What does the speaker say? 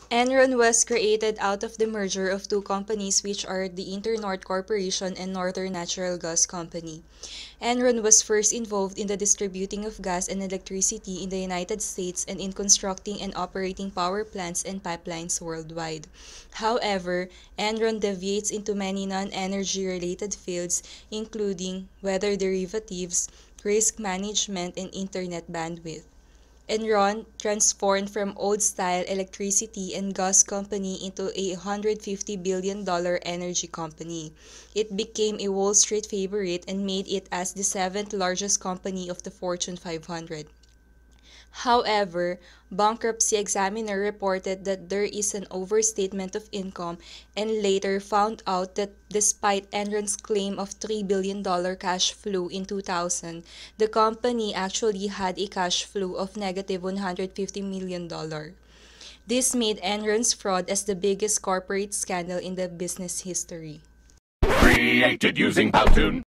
Enron was created out of the merger of two companies which are the Inter-North Corporation and Northern Natural Gas Company. Enron was first involved in the distributing of gas and electricity in the United States and in constructing and operating power plants and pipelines worldwide. However, Enron deviates into many non-energy related fields including weather derivatives, risk management, and internet bandwidth. Enron transformed from old-style electricity and gas company into a $150 billion energy company. It became a Wall Street favorite and made it as the seventh largest company of the Fortune 500. However, Bankruptcy Examiner reported that there is an overstatement of income and later found out that despite Enron's claim of $3 billion cash flow in 2000, the company actually had a cash flow of negative $150 million. This made Enron's fraud as the biggest corporate scandal in the business history. Created using Powtoon.